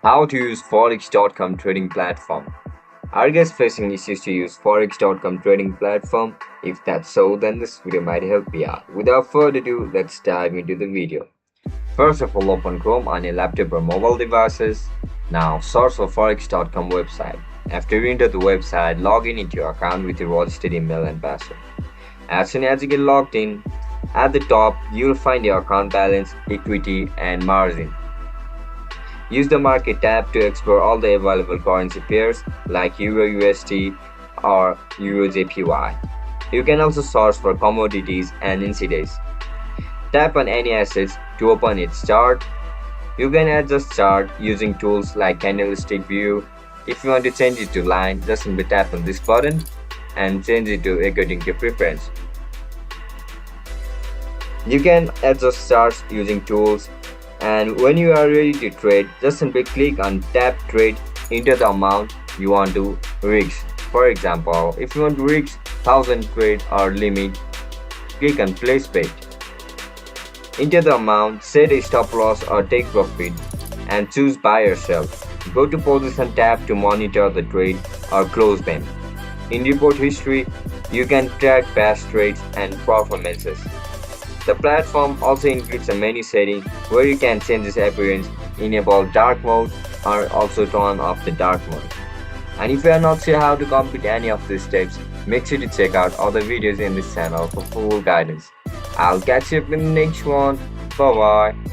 How to use Forex.com trading platform. Are you guys facing issues to use Forex.com trading platform? If that's so, then this video might help you out. Without further ado, let's dive into the video. First of all, open Chrome on your laptop or mobile devices. Now, search for Forex.com website. After you enter the website, log in into your account with your registered email and password. As soon as you get logged in, at the top, you'll find your account balance, equity, and margin. Use the market tab to explore all the available currency pairs like Euro USD or Euro JPY. You can also search for commodities and indices. Tap on any assets to open its chart. You can adjust chart using tools like candlestick view. If you want to change it to line, just simply tap on this button and change it to according to your preference. You can adjust charts using tools, and when you are ready to trade, just simply click on tap trade, enter the amount you want to risk. For example, if you want to risk 1000 trade or limit, click on place bet. Enter the amount, set a stop loss or take profit, and choose buy or sell. Go to position tab to monitor the trade or close them. In report history, you can track past trades and performances. The platform also includes a menu setting where you can change its appearance, enable dark mode, or also turn off the dark mode. And if you are not sure how to complete any of these steps, make sure to check out other videos in this channel for full guidance. I'll catch you up in the next one. Bye bye.